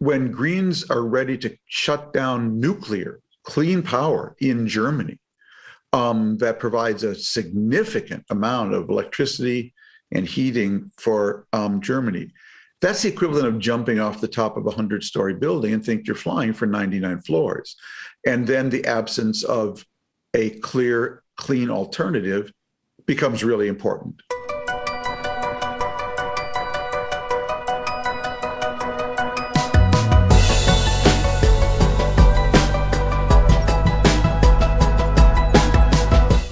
when Greens are ready to shut down nuclear, clean power in Germany, that provides a significant amount of electricity and heating for Germany, that's the equivalent of jumping off the top of a 100-story building and think you're flying for 99 floors. And then the absence of a clear, clean alternative becomes really important.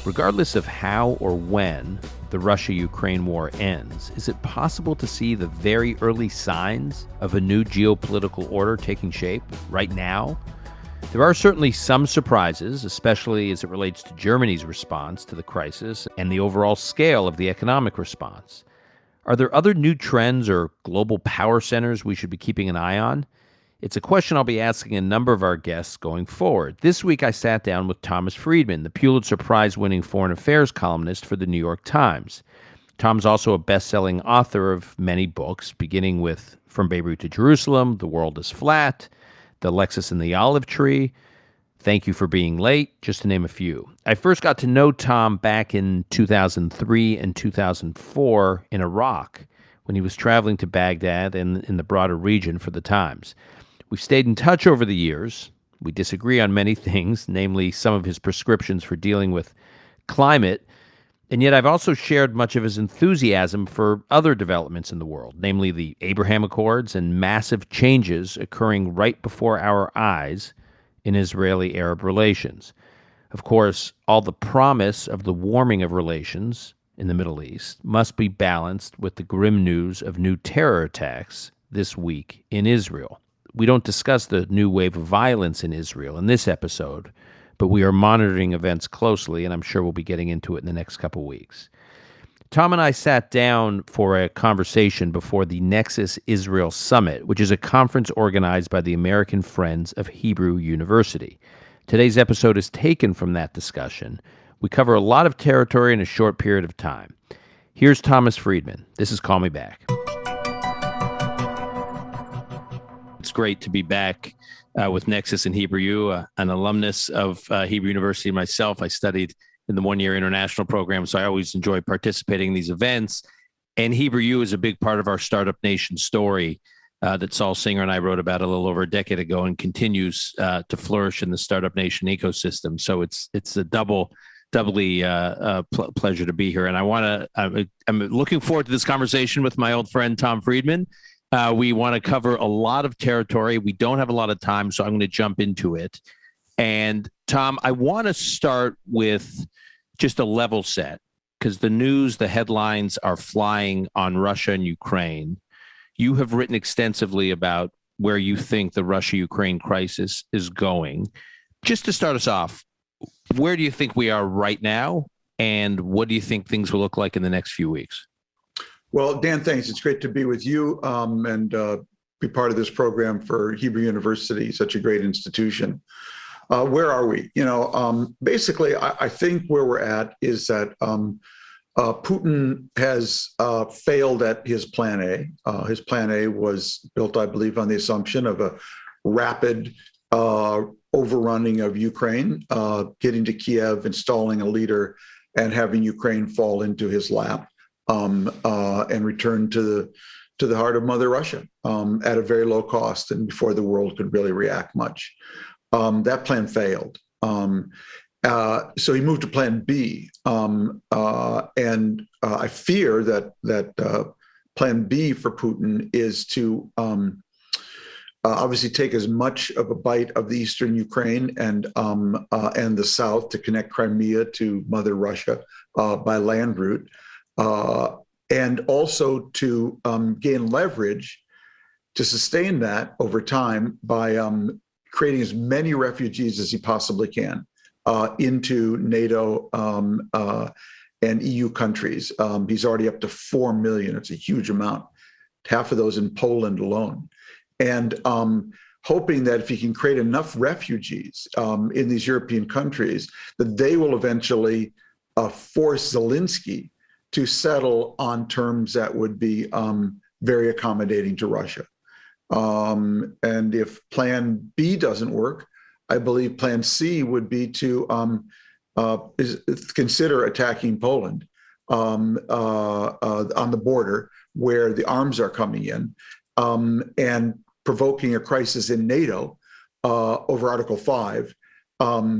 Regardless of how or when the Russia-Ukraine war ends, is it possible to see the very early signs of a new geopolitical order taking shape right now? There are certainly some surprises, especially as it relates to Germany's response to the crisis and the overall scale of the economic response. Are there other new trends or global power centers we should be keeping an eye on? It's a question I'll be asking a number of our guests going forward. This week, I sat down with Thomas Friedman, the Pulitzer Prize-winning foreign affairs columnist for the New York Times. Tom's also a best-selling author of many books, beginning with From Beirut to Jerusalem, The World is Flat, The Lexus and the Olive Tree, Thank You for Being Late, just to name a few. I first got to know Tom back in 2003 and 2004 in Iraq, when he was traveling to Baghdad and in the broader region for the Times. We've stayed in touch over the years. We disagree on many things, namely some of his prescriptions for dealing with climate, and yet I've also shared much of his enthusiasm for other developments in the world, namely the Abraham Accords and massive changes occurring right before our eyes in Israeli-Arab relations. Of course, all the promise of the warming of relations in the Middle East must be balanced with the grim news of new terror attacks this week in Israel. We don't discuss the new wave of violence in Israel in this episode, but we are monitoring events closely, and I'm sure we'll be getting into it in the next couple weeks. Tom and I sat down for a conversation before the Nexus Israel Summit, which is a conference organized by the American Friends of Hebrew University. Today's episode is taken from that discussion. We cover a lot of territory in a short period of time. Here's Thomas Friedman. This is Call Me Back. It's great to be back with Nexus and Hebrew U, an alumnus of Hebrew University myself. I studied in the one-year international program, so I always enjoy participating in these events. And Hebrew U is a big part of our Startup Nation story that Saul Singer and I wrote about a little over a decade ago and continues to flourish in the Startup Nation ecosystem. So it's a doubly pleasure to be here. And I'm looking forward to this conversation with my old friend, Tom Friedman. We want to cover a lot of territory. We don't have a lot of time, so I'm going to jump into it. And Tom, I want to start with just a level set, because the news, the headlines are flying on Russia and Ukraine. You have written extensively about where you think the Russia-Ukraine crisis is going. Just to start us off, where do you think we are right now, and what do you think things will look like in the next few weeks? Well, Dan, thanks. It's great to be with you and be part of this program for Hebrew University, such a great institution. Where are we? Basically, I think where we're at is that Putin has failed at his plan A. His plan A was built, I believe, on the assumption of a rapid overrunning of Ukraine, getting to Kiev, installing a leader, and having Ukraine fall into his lap. And return to the heart of Mother Russia at a very low cost and before the world could really react much. That plan failed. So he moved to plan B. And I fear that plan B for Putin is to obviously take as much of a bite of the eastern Ukraine and the south to connect Crimea to Mother Russia by land route. And also to gain leverage to sustain that over time by creating as many refugees as he possibly can into NATO and EU countries. He's already up to 4 million. It's a huge amount, half of those in Poland alone. And hoping that if he can create enough refugees in these European countries, that they will eventually force Zelensky to settle on terms that would be very accommodating to Russia. And if Plan B doesn't work, I believe Plan C would be to consider attacking Poland on the border where the arms are coming in, and provoking a crisis in NATO over Article 5,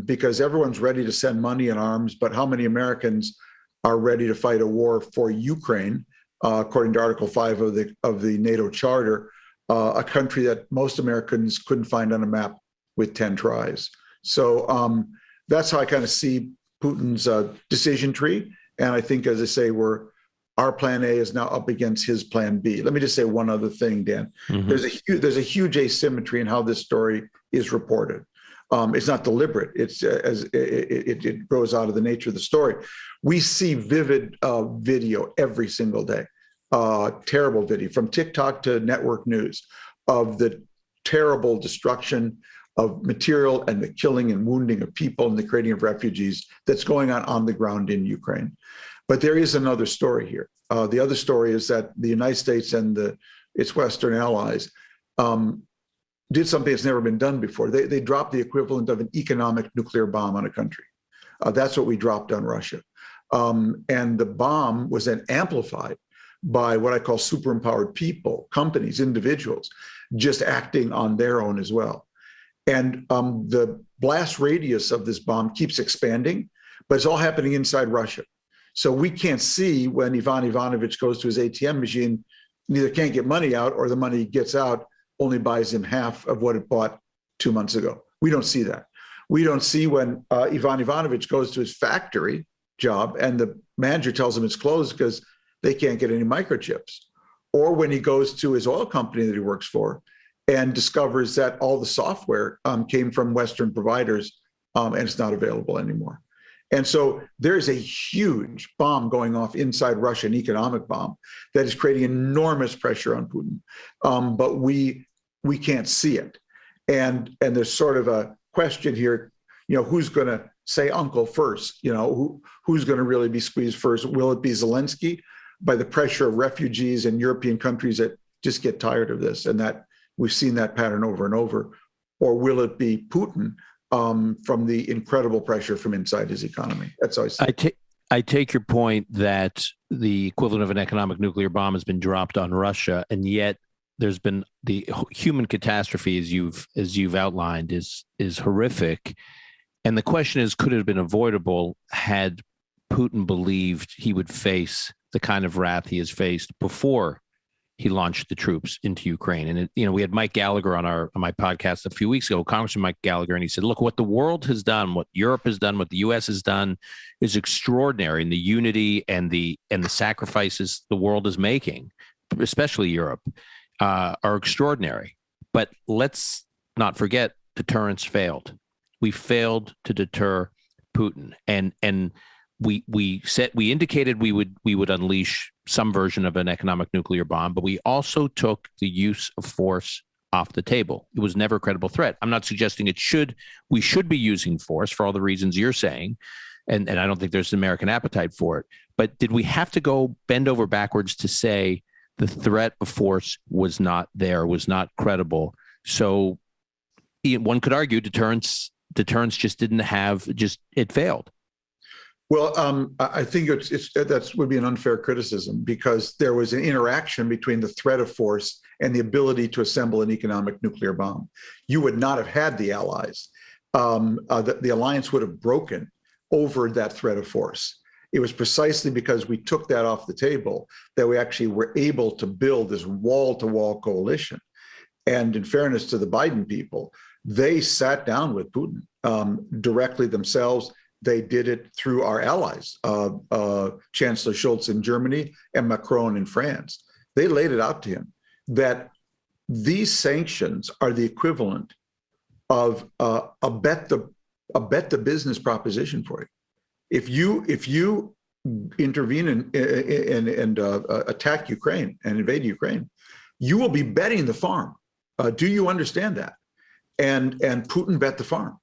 because everyone's ready to send money and arms, but how many Americans are ready to fight a war for Ukraine, according to Article 5 of the NATO Charter, a country that most Americans couldn't find on a map with 10 tries. So that's how I kind of see Putin's decision tree. And I think, as I say, our plan A is now up against his plan B. Let me just say one other thing, Dan. Mm-hmm. There's a huge asymmetry in how this story is reported. It's not deliberate. It's as it grows out of the nature of the story. We see vivid video every single day, terrible video from TikTok to network news of the terrible destruction of material and the killing and wounding of people and the creating of refugees that's going on the ground in Ukraine. But there is another story here. The other story is that the United States and its Western allies did something that's never been done before. They dropped the equivalent of an economic nuclear bomb on a country. That's what we dropped on Russia. And the bomb was then amplified by what I call super empowered people, companies, individuals, just acting on their own as well. And the blast radius of this bomb keeps expanding, but it's all happening inside Russia. So we can't see when Ivan Ivanovich goes to his ATM machine, neither can't get money out, or the money he gets out only buys him half of what it bought 2 months ago. We don't see that. We don't see when Ivan Ivanovich goes to his factory job and the manager tells him it's closed because they can't get any microchips. Or when he goes to his oil company that he works for and discovers that all the software came from Western providers and it's not available anymore. And so there's a huge bomb going off inside Russia, an economic bomb that is creating enormous pressure on Putin. But we can't see it. And there's sort of a question here, who's going to say uncle first? Who's going to really be squeezed first? Will it be Zelensky by the pressure of refugees and European countries that just get tired of this? And that we've seen that pattern over and over. Or will it be Putin from the incredible pressure from inside his economy? That's how I see it. I take your point that the equivalent of an economic nuclear bomb has been dropped on Russia, and yet there's been the human catastrophe, as you've outlined, is horrific. And the question is, could it have been avoidable had Putin believed he would face the kind of wrath he has faced before he launched the troops into Ukraine? And we had Mike Gallagher on my podcast a few weeks ago, Congressman Mike Gallagher, and he said, look, what the world has done, what Europe has done, what the U.S. has done is extraordinary. And the unity and the sacrifices the world is making, especially Europe, are extraordinary. But let's not forget, deterrence failed. We failed to deter Putin, and we indicated we would unleash some version of an economic nuclear bomb, but we also took the use of force off the table. It was never a credible threat. I'm not suggesting we should be using force for all the reasons you're saying, and I don't think there's an American appetite for it. But did we have to go bend over backwards to say the threat of force was not there, was not credible? So one could argue deterrence just didn't have, it failed. Well, I think that would be an unfair criticism, because there was an interaction between the threat of force and the ability to assemble an economic nuclear bomb. You would not have had the allies. The alliance would have broken over that threat of force. It was precisely because we took that off the table that we actually were able to build this wall-to-wall coalition. And in fairness to the Biden people, they sat down with Putin directly themselves. They did it through our allies, Chancellor Scholz in Germany and Macron in France. They laid it out to him that these sanctions are the equivalent of a bet the business proposition for you. If you intervene and attack Ukraine and invade Ukraine, you will be betting the farm. Do you understand that? And Putin bet the farm.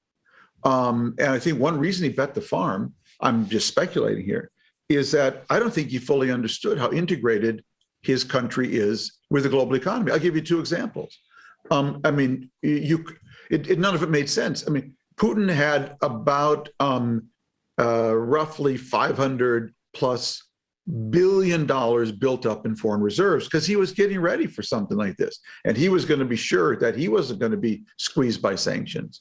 And I think one reason he bet the farm, I'm just speculating here, is that I don't think he fully understood how integrated his country is with the global economy. I'll give you two examples. I mean, none of it made sense. I mean, Putin had about roughly 500 plus $1 billion built up in foreign reserves because he was getting ready for something like this. And he was going to be sure that he wasn't going to be squeezed by sanctions.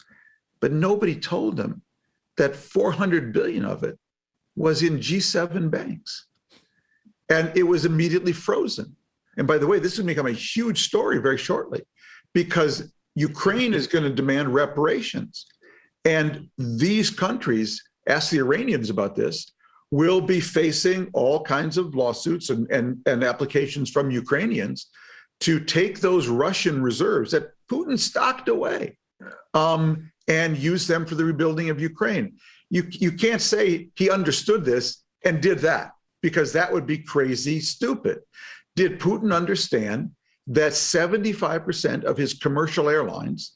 But nobody told him that 400 billion of it was in G7 banks. And it was immediately frozen. And by the way, this will become a huge story very shortly because Ukraine is going to demand reparations. And these countries, ask the Iranians about this, will be facing all kinds of lawsuits and applications from Ukrainians to take those Russian reserves that Putin stocked away and use them for the rebuilding of Ukraine. You can't say he understood this and did that, because that would be crazy stupid. Did Putin understand that 75% of his commercial airlines,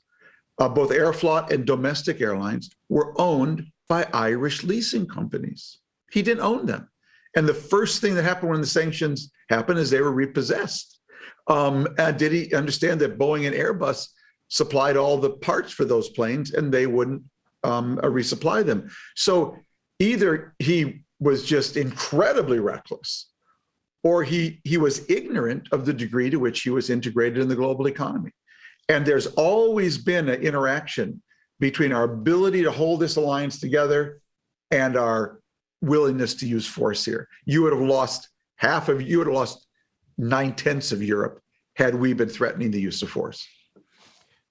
both Aeroflot and domestic airlines, were owned by Irish leasing companies? He didn't own them. And the first thing that happened when the sanctions happened is they were repossessed. Did he understand that Boeing and Airbus supplied all the parts for those planes and they wouldn't resupply them? So either he was just incredibly reckless, or he was ignorant of the degree to which he was integrated in the global economy. And there's always been an interaction between our ability to hold this alliance together and our willingness to use force here. You would have lost 9/10 of Europe had we been threatening the use of force.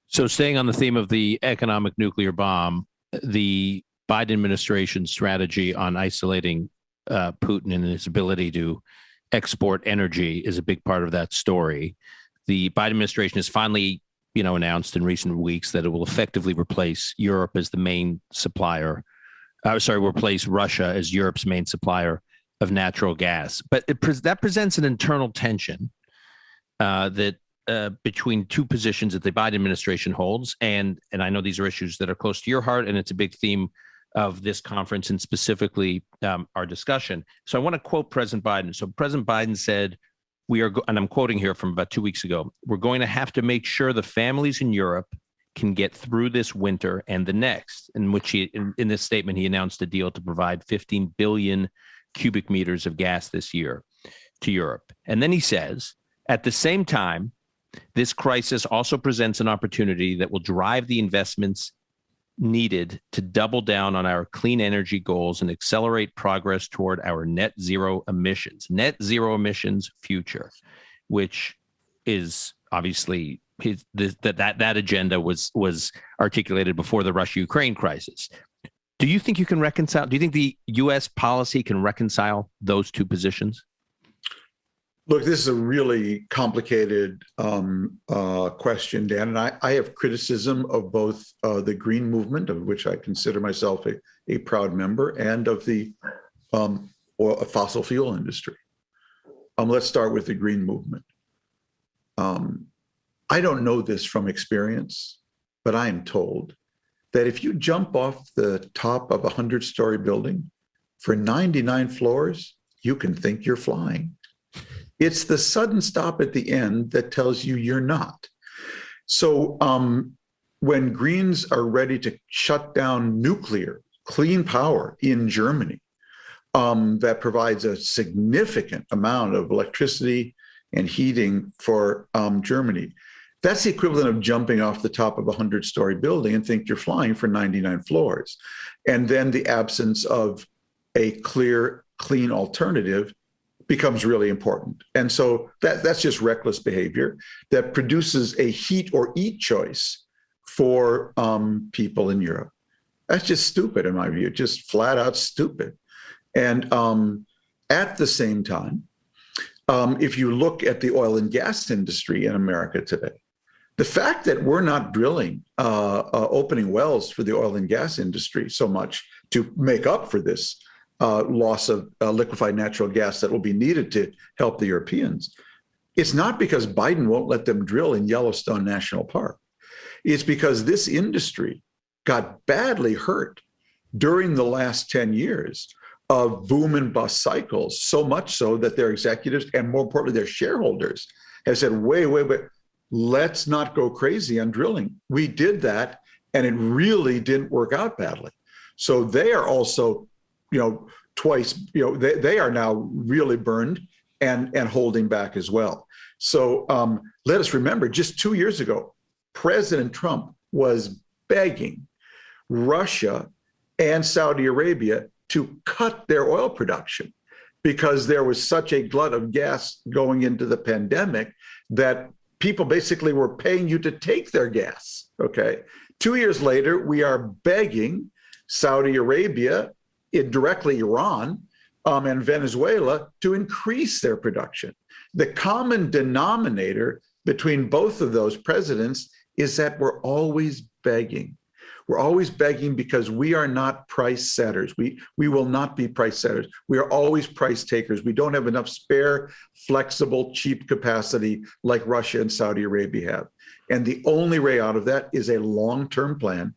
So staying on the theme of the economic nuclear bomb, the Biden administration's strategy on isolating Putin and his ability to export energy is a big part of that story. The Biden administration has finally, announced in recent weeks that it will effectively replace Europe as the main supplier. Replace Russia as Europe's main supplier of natural gas. But that presents an internal tension that between two positions that the Biden administration holds, and I know these are issues that are close to your heart, and it's a big theme of this conference and specifically our discussion. So I want to quote President Biden. So President Biden said, and I'm quoting here from about 2 weeks ago, "We're going to have to make sure the families in Europe can get through this winter and the next," in which in this statement, he announced a deal to provide 15 billion cubic meters of gas this year to Europe. And then he says, at the same time, this crisis also presents an opportunity that will drive the investments needed to double down on our clean energy goals and accelerate progress toward our net zero emissions future, which is obviously that agenda was articulated before the Russia-Ukraine crisis. Do you think you can reconcile? Do you think the U.S. policy can reconcile those two positions? Look, this is a really complicated question, Dan, and I have criticism of both the Green Movement, of which I consider myself a proud member, and of the fossil fuel industry. Let's start with the Green Movement. I don't know this from experience, but I am told that if you jump off the top of a 100-story building for 99 floors, you can think you're flying. It's the sudden stop at the end that tells you you're not. So when Greens are ready to shut down nuclear, clean power in Germany, that provides a significant amount of electricity and heating for Germany, that's the equivalent of jumping off the top of a 100-story building and think you're flying for 99 floors. And then the absence of a clear, clean alternative becomes really important. And so that's just reckless behavior that produces a heat or eat choice for people in Europe. That's just stupid in my view, just flat out stupid. And at the same time, if you look at the oil and gas industry in America today, the fact that we're not drilling, opening wells for the oil and gas industry so much to make up for this loss of liquefied natural gas that will be needed to help the Europeans, it's not because Biden won't let them drill in Yellowstone National Park. It's because this industry got badly hurt during the last 10 years of boom and bust cycles, so much so that their executives and more importantly, their shareholders have said, wait, let's not go crazy on drilling. We did that, and it really didn't work out badly. So they are also, twice, they are now really burned and holding back as well. So let us remember, just 2 years ago, President Trump was begging Russia and Saudi Arabia to cut their oil production because there was such a glut of gas going into the pandemic that people basically were paying you to take their gas. Okay. 2 years later, we are begging Saudi Arabia, indirectly Iran, and Venezuela to increase their production. The common denominator between both of those presidents is that we're always begging. We're always begging because we are not price setters. We will not be price setters. We are always price takers. We don't have enough spare, flexible, cheap capacity like Russia and Saudi Arabia have. And the only way out of that is a long-term plan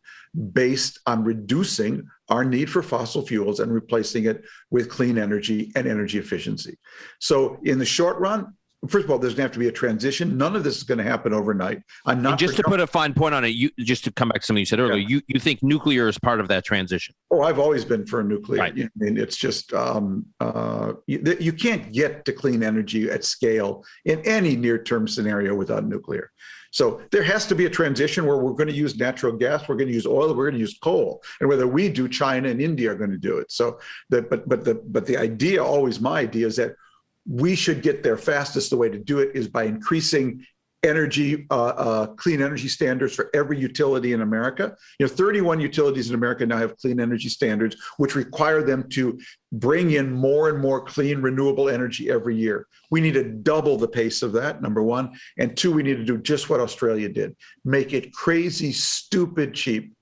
based on reducing our need for fossil fuels and replacing it with clean energy and energy efficiency. So in the short run, first of all, there's going to have to be a transition. None of this is going to happen overnight. I'm not. And just to put a fine point on it, just to come back to something you said earlier, you think nuclear is part of that transition? Oh, I've always been for nuclear. Right. I mean, it's just you can't get to clean energy at scale in any near-term scenario without nuclear. So there has to be a transition where we're going to use natural gas, we're going to use oil, we're going to use coal, and whether we do, China and India are going to do it. So, but the idea, always my idea, is that we should get there fastest. The way to do it is by increasing energy, clean energy standards for every utility in America. 31 utilities in America now have clean energy standards, which require them to bring in more and more clean, renewable energy every year. We need to double the pace of that, number one. And two, we need to do just what Australia did. Make it crazy, stupid cheap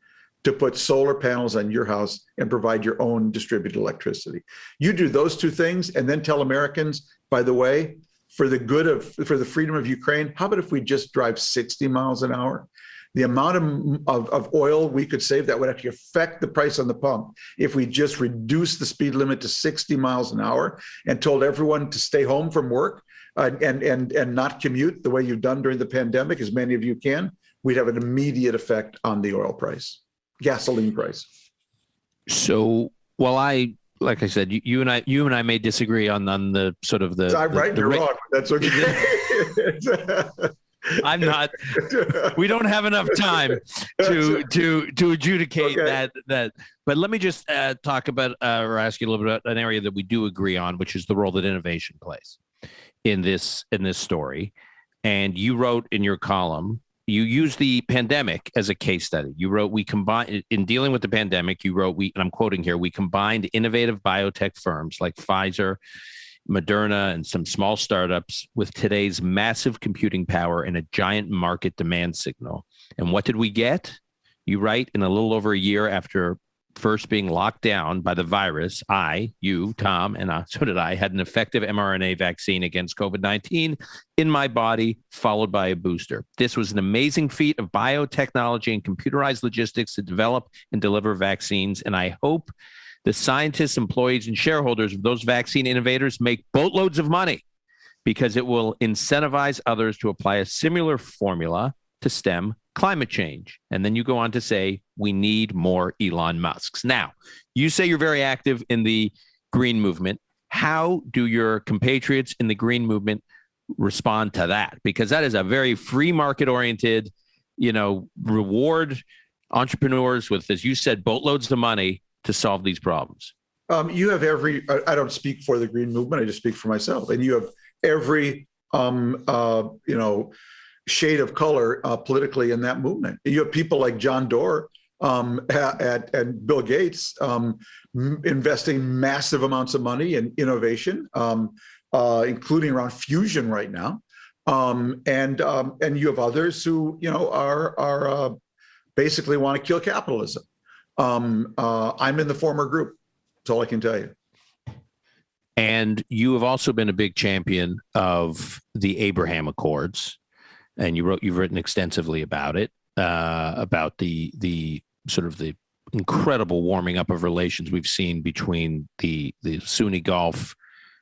to put solar panels on your house and provide your own distributed electricity. You do those two things and then tell Americans, by the way, for the freedom of Ukraine, how about if we just drive 60 miles an hour? The amount of oil we could save that would actually affect the price on the pump if we just reduce the speed limit to 60 miles an hour and told everyone to stay home from work and not commute the way you've done during the pandemic, as many of you can, we'd have an immediate effect on the oil price, gasoline price. So, like I said, you and I may disagree on the sort of the. I'm right, you're wrong. That's okay. I'm not. We don't have enough time to adjudicate that. But let me just talk about or ask you a little bit about an area that we do agree on, which is the role that innovation plays in this story. And you wrote in your column, you used the pandemic as a case study. You wrote, we combined in dealing with the pandemic. You wrote, and I'm quoting here, we combined innovative biotech firms like Pfizer, Moderna, and some small startups with today's massive computing power and a giant market demand signal. And what did we get? You write, in a little over a year after first being locked down by the virus, you, Tom, and so did I, had an effective mRNA vaccine against COVID-19 in my body, followed by a booster. This was an amazing feat of biotechnology and computerized logistics to develop and deliver vaccines. And I hope the scientists, employees, and shareholders of those vaccine innovators make boatloads of money because it will incentivize others to apply a similar formula to stem climate change. And then you go on to say, we need more Elon Musks. Now, you say you're very active in the green movement. How do your compatriots in the green movement respond to that? Because that is a very free market oriented, reward entrepreneurs with, as you said, boatloads of money to solve these problems. You have I don't speak for the green movement. I just speak for myself. And you have every, shade of color politically in that movement. You have people like John Doerr and Bill Gates investing massive amounts of money in innovation, including around fusion right now. And you have others who are basically want to kill capitalism. I'm in the former group. That's all I can tell you. And you have also been a big champion of the Abraham Accords. And you've written extensively about it, about the sort of the incredible warming up of relations we've seen between the Sunni Gulf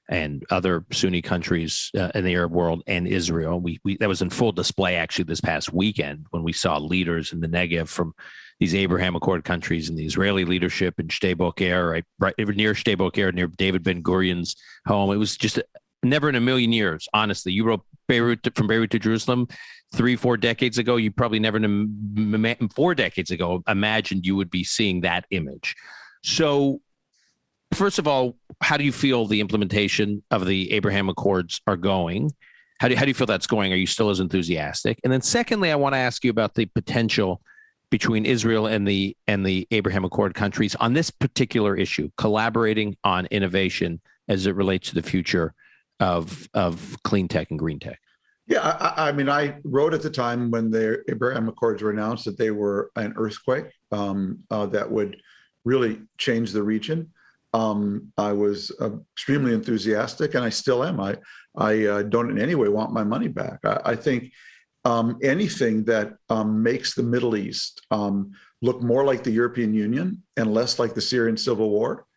and other Sunni countries in the Arab world and Israel. We that was in full display actually this past weekend when we saw leaders in the Negev from these Abraham Accord countries and the Israeli leadership in Sde Boker, right near Sde Boker, near David Ben Gurion's home. It was just never in a million years, honestly. You wrote from Beirut to Jerusalem 3-4 decades ago. You probably never, 4 decades ago, imagined you would be seeing that image. So, first of all, how do you feel the implementation of the Abraham Accords are going? How do you feel that's going? Are you still as enthusiastic? And then secondly, I want to ask you about the potential between Israel and the Abraham Accord countries on this particular issue, collaborating on innovation as it relates to the future of clean tech and green tech. Yeah, I mean, I wrote at the time when the Abraham Accords were announced that they were an earthquake that would really change the region. I was extremely enthusiastic, and I still am. I don't in any way want my money back. I think anything that makes the Middle East look more like the European Union and less like the Syrian civil war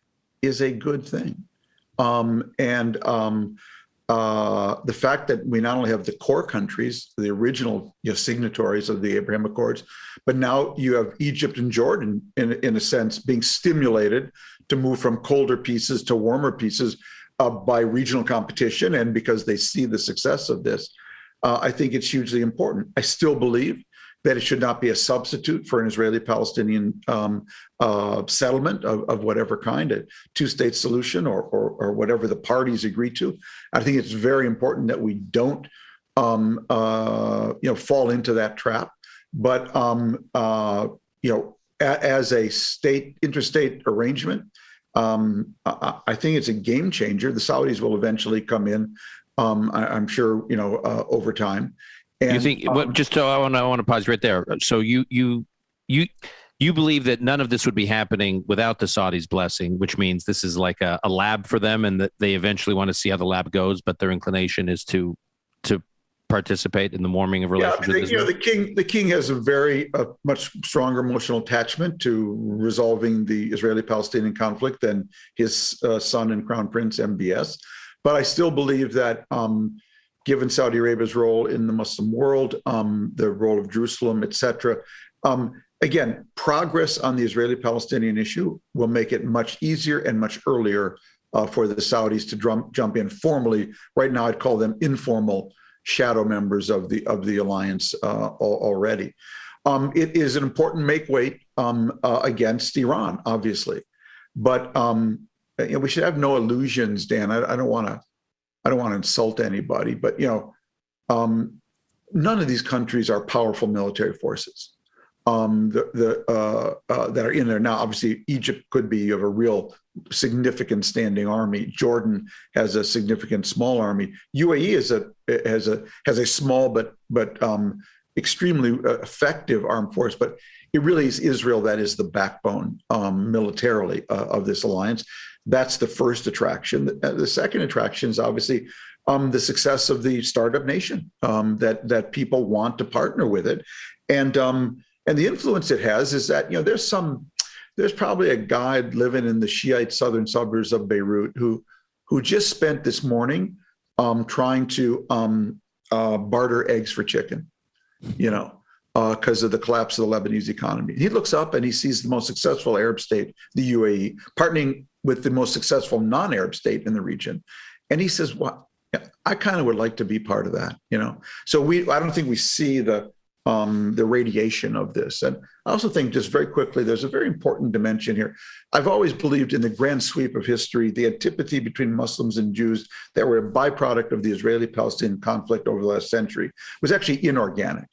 is a good thing. The fact that we not only have the core countries, the original signatories of the Abraham Accords, but now you have Egypt and Jordan, in a sense, being stimulated to move from colder pieces to warmer pieces by regional competition, and because they see the success of this, I think it's hugely important. I still believe that it should not be a substitute for an Israeli-Palestinian settlement of whatever kind, a two-state solution or whatever the parties agree to. I think it's very important that we don't fall into that trap. But as a interstate arrangement, I think it's a game changer. The Saudis will eventually come in, I'm sure, over time. And, you think? I want to pause right there. So you believe that none of this would be happening without the Saudis' blessing, which means this is like a lab for them, and that they eventually want to see how the lab goes, but their inclination is to participate in the warming of relations with Israel. The king has a very much stronger emotional attachment to resolving the Israeli-Palestinian conflict than his son and crown prince MBS. But I still believe that given Saudi Arabia's role in the Muslim world, the role of Jerusalem, et cetera, again, progress on the Israeli-Palestinian issue will make it much easier and much earlier for the Saudis to jump in formally. Right now, I'd call them informal shadow members of the alliance already. It is an important make-weight against Iran, obviously, but we should have no illusions, Dan. I don't want to insult anybody, but none of these countries are powerful military forces that are in there now. Obviously, Egypt could be of a real significant standing army. Jordan has a significant small army. UAE has a small but extremely effective armed force. But it really is Israel that is the backbone militarily of this alliance. That's the first attraction. The second attraction is obviously the success of the startup nation, that people want to partner with it, and the influence it has is that there's probably a guy living in the Shiite southern suburbs of Beirut who just spent this morning trying to barter eggs for chicken, because of the collapse of the Lebanese economy. He looks up and he sees the most successful Arab state, the UAE, partnering with the most successful non-Arab state in the region. And he says, well, I kind of would like to be part of that, So I don't think we see the radiation of this. And I also think, just very quickly, there's a very important dimension here. I've always believed in the grand sweep of history, the antipathy between Muslims and Jews that were a byproduct of the Israeli-Palestinian conflict over the last century was actually inorganic.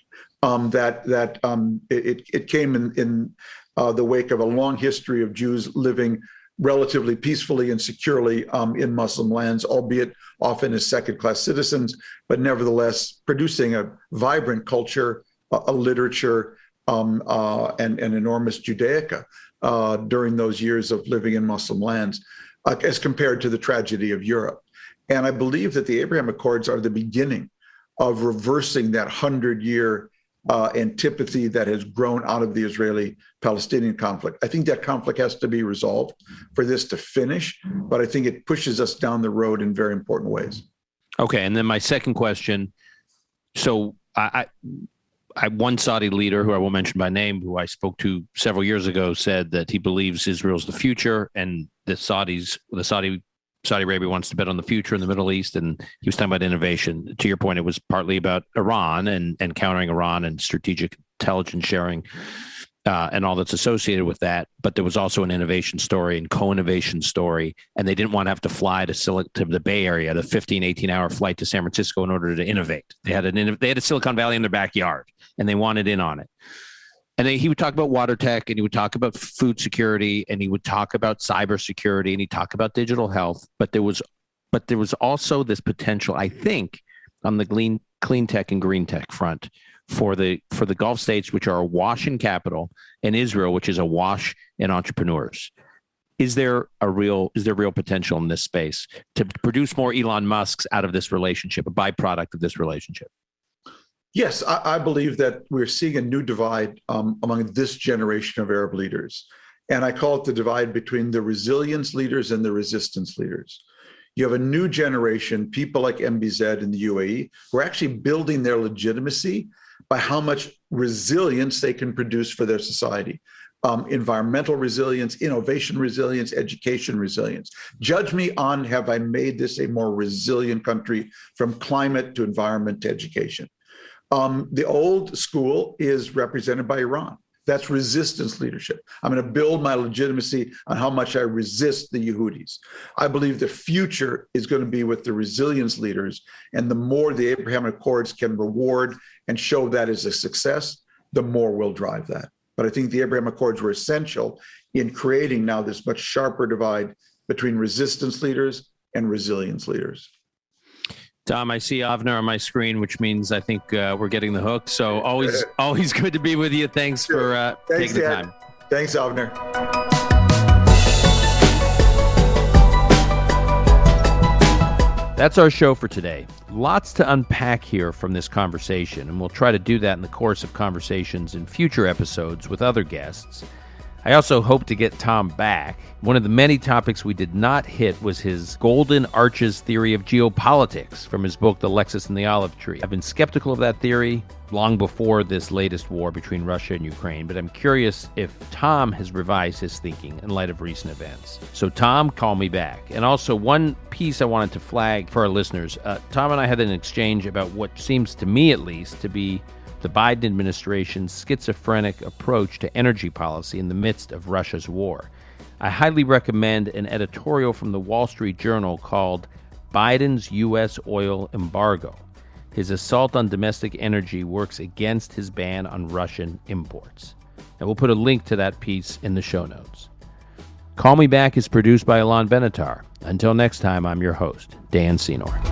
It came in the wake of a long history of Jews living relatively peacefully and securely in Muslim lands, albeit often as second-class citizens, but nevertheless producing a vibrant culture, a literature, and an enormous Judaica during those years of living in Muslim lands, as compared to the tragedy of Europe. And I believe that the Abraham Accords are the beginning of reversing that 100-year antipathy that has grown out of the Israeli-Palestinian conflict. I think that conflict has to be resolved for this to finish, but I think it pushes us down the road in very important ways. Okay, and then my second question. So I one Saudi leader, who I won't mention by name, who I spoke to several years ago, said that he believes Israel's the future, and the Saudi Arabia wants to bet on the future in the Middle East. And he was talking about innovation. To your point, it was partly about Iran and countering Iran and strategic intelligence sharing and all that's associated with that. But there was also an innovation story and co-innovation story. And they didn't want to have to fly to the Bay Area, the 15, 18-hour flight to San Francisco in order to innovate. They had a Silicon Valley in their backyard, and they wanted in on it. And he would talk about water tech, and he would talk about food security, and he would talk about cybersecurity, and he'd talk about digital health. But there was also this potential, I think, on the clean tech and green tech front for the Gulf states, which are awash in capital, and Israel, which is awash in entrepreneurs. Is there real potential in this space to produce more Elon Musks out of this relationship, a byproduct of this relationship? Yes, I believe that we're seeing a new divide among this generation of Arab leaders. And I call it the divide between the resilience leaders and the resistance leaders. You have a new generation, people like MBZ in the UAE, who are actually building their legitimacy by how much resilience they can produce for their society. Environmental resilience, innovation resilience, education resilience. Judge me on, have I made this a more resilient country from climate to environment to education? The old school is represented by Iran. That's resistance leadership. I'm going to build my legitimacy on how much I resist the Yehudis. I believe the future is going to be with the resilience leaders, and the more the Abraham Accords can reward and show that as a success, the more we'll drive that. But I think the Abraham Accords were essential in creating now this much sharper divide between resistance leaders and resilience leaders. Tom, I see Avner on my screen, which means I think we're getting the hook. So always good to be with you. Thanks for taking the time. Thanks, Avner. That's our show for today. Lots to unpack here from this conversation, and we'll try to do that in the course of conversations in future episodes with other guests. I also hope to get Tom back. One of the many topics we did not hit was his Golden Arches theory of geopolitics from his book, The Lexus and the Olive Tree. I've been skeptical of that theory long before this latest war between Russia and Ukraine, but I'm curious if Tom has revised his thinking in light of recent events. So Tom, call me back. And also one piece I wanted to flag for our listeners. Tom and I had an exchange about what seems to me at least to be the Biden administration's schizophrenic approach to energy policy in the midst of Russia's war. I highly recommend an editorial from the Wall Street Journal called Biden's U.S. Oil Embargo. His assault on domestic energy works against his ban on Russian imports. And we'll put a link to that piece in the show notes. Call Me Back is produced by Alon Benatar. Until next time, I'm your host, Dan Senor.